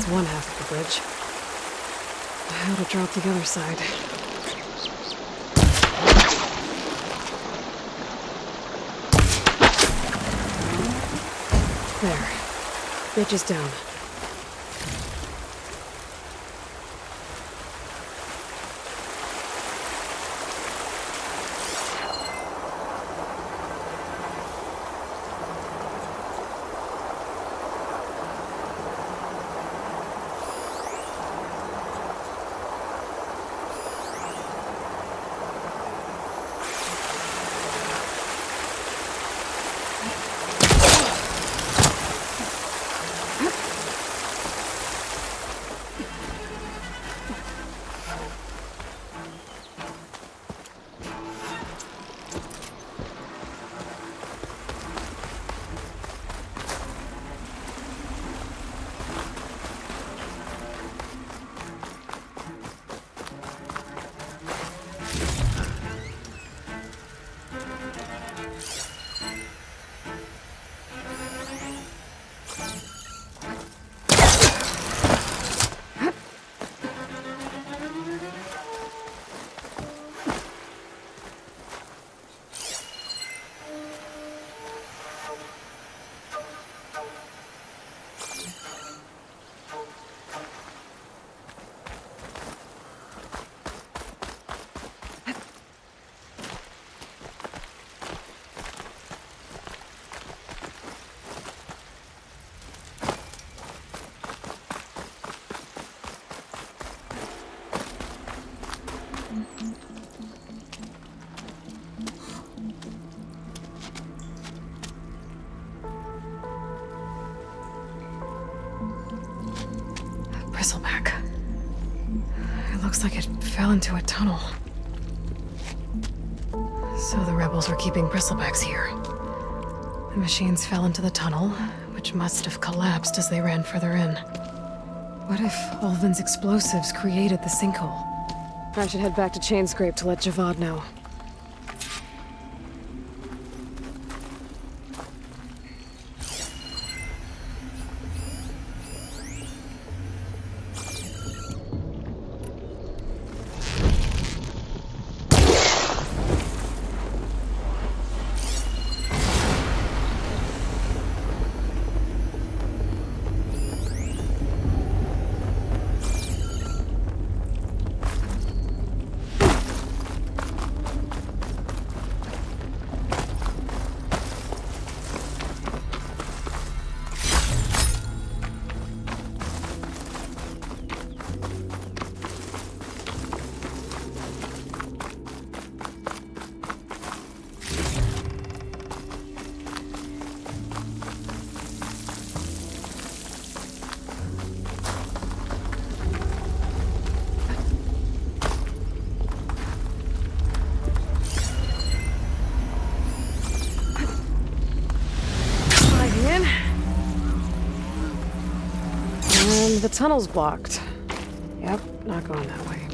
One half of the bridge. How to drop the other side. There. Bridge is down. Bristleback. It looks like it fell into a tunnel. So the rebels were keeping Bristlebacks here. The machines fell into the tunnel, which must have collapsed as they ran further in. What if Ulvund's explosives created the sinkhole? I should head back to Chainscrape to let Javad know. The tunnel's blocked. Yep, not going that way.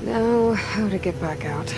Now, how to get back out?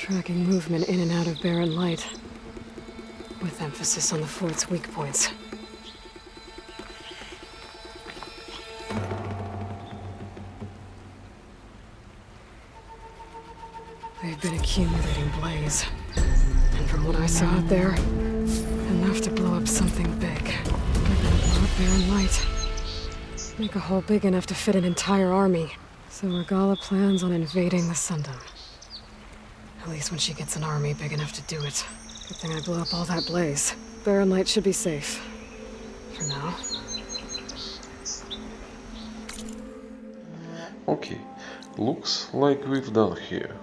Tracking movement in and out of Barren Light, with emphasis on the fort's weak points. They've been accumulating blaze, and from what I saw out there, enough to blow up something big. Blow up Barren Light. Make a hole big enough to fit an entire army. So Regalla plans on invading the Sundom. At least when she gets an army big enough to do it. Good thing I blew up all that blaze. Barren Light should be safe. For now. Okay, looks like we've done here.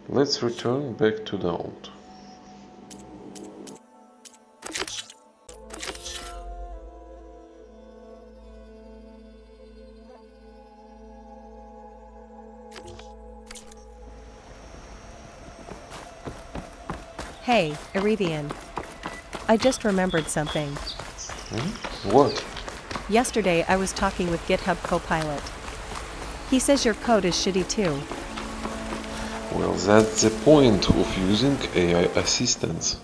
Let's return back to the Outpost. Hey, Erevian. I just remembered something. What? Yesterday I was talking with GitHub Copilot. He says your code is shitty too. Well, that's the point of using AI assistants.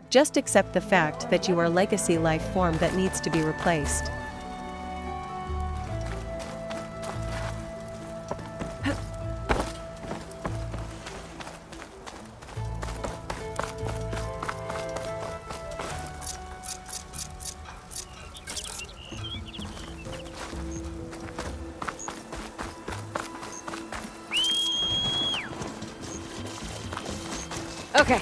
Just accept the fact that you are a legacy life form that needs to be replaced. Okay.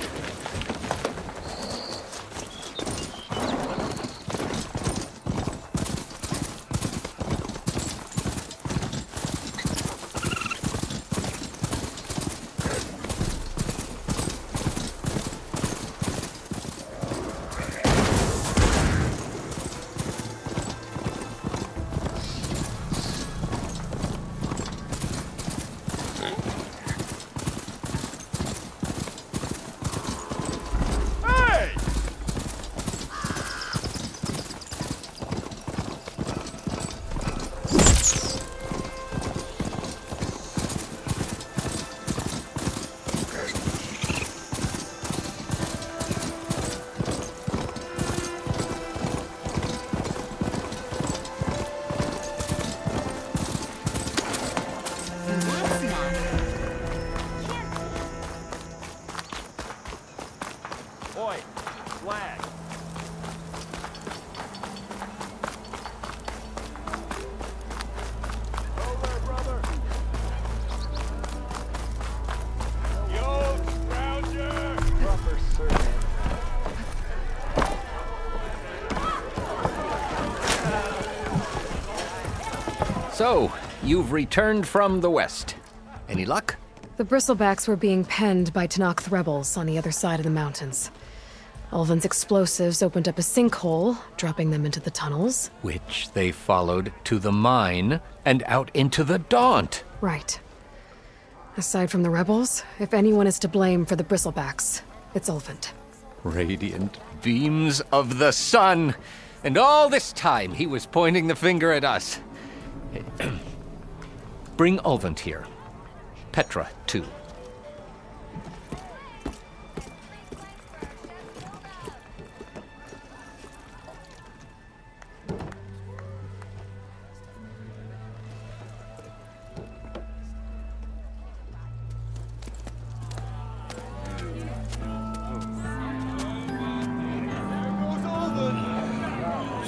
So, you've returned from the west. Any luck? The Bristlebacks were being penned by Tenakth rebels on the other side of the mountains. Ulvund's explosives opened up a sinkhole, dropping them into the tunnels. Which they followed to the mine and out into the Daunt. Right. Aside from the rebels, if anyone is to blame for the Bristlebacks, it's Ulvund. Radiant beams of the sun! And all this time he was pointing the finger at us. Bring Ulvund here. Petra, too.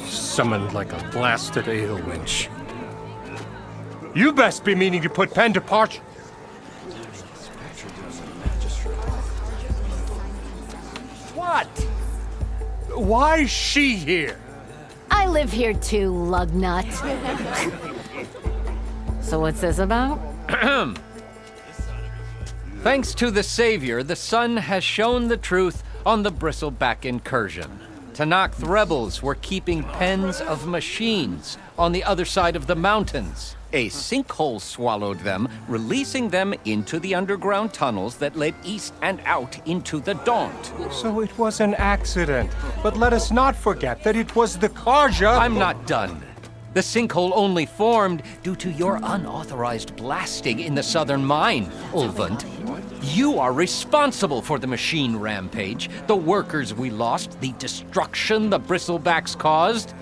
Summoned like a blasted ale winch. You best be meaning to put pen to parch. What? Why is she here? I live here too, lugnut. So what's this about? Thanks to the Savior, the sun has shown the truth on the Bristleback incursion. Tenakth rebels were keeping pens of machines on the other side of the mountains. A sinkhole swallowed them, releasing them into the underground tunnels that led east and out into the Daunt. So it was an accident. But let us not forget that it was the Karja. I'm not done. The sinkhole only formed due to your unauthorized blasting in the southern mine, Ulvund. You are responsible for the machine rampage, the workers we lost, the destruction the Bristlebacks caused.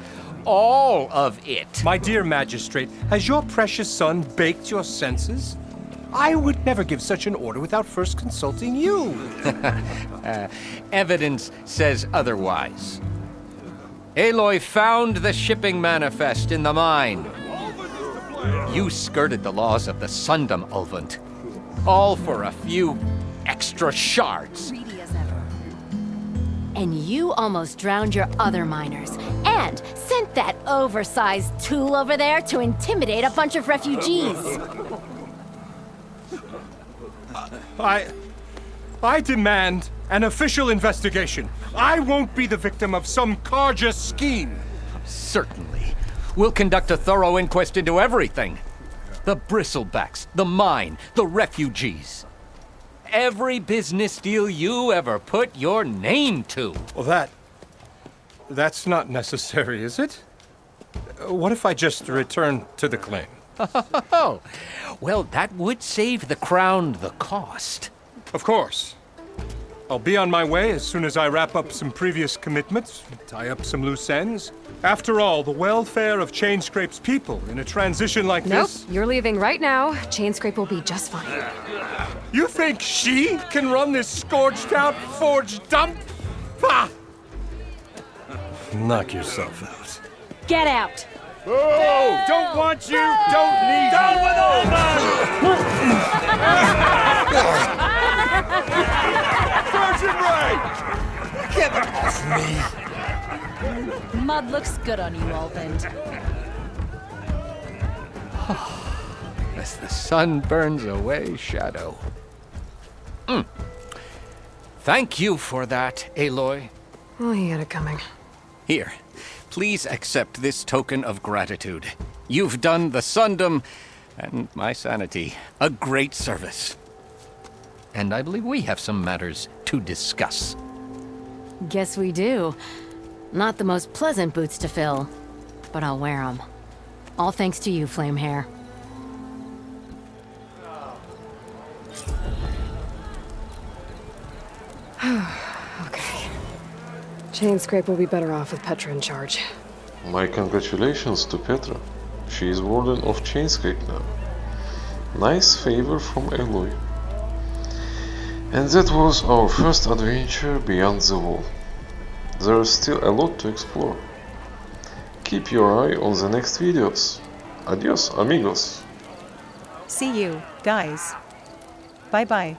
All of it. My dear magistrate, has your precious son baked your senses? I would never give such an order without first consulting you. Evidence says otherwise. Aloy found the shipping manifest in the mine. You skirted the laws of the Sundom, Ulvund. All for a few extra shards. Greedy as ever. And you almost drowned your other miners. And sent that oversized tool over there to intimidate a bunch of refugees. I demand an official investigation. I won't be the victim of some Karja scheme. Certainly. We'll conduct a thorough inquest into everything. The Bristlebacks, the mine, the refugees. Every business deal you ever put your name to. Well, that's not necessary, is it? What if I just return to the claim? Oh, well, that would save the crown the cost. Of course. I'll be on my way as soon as I wrap up some previous commitments, tie up some loose ends. After all, the welfare of Chainscrape's people in a transition like this... Nope, you're leaving right now. Chainscrape will be just fine. You think she can run this scorched-out forge dump? Ha! Knock yourself out. Get out! Oh, don't want you, don't need Down with Sergeant Ray! Get off me! Mud looks good on you, Ulvund. As the sun burns away shadow. Thank you for that, Aloy. Oh, he had it coming. Here, please accept this token of gratitude. You've done the Sundom, and my sanity, a great service. And I believe we have some matters to discuss. Guess we do. Not the most pleasant boots to fill, but I'll wear them. All thanks to you, Flamehair. Okay. Chainscrape will be better off with Petra in charge. My congratulations to Petra. She is warden of Chainscrape now. Nice favor from Aloy. And that was our first adventure beyond the wall. There is still a lot to explore. Keep your eye on the next videos. Adios, amigos. See you, guys. Bye-bye.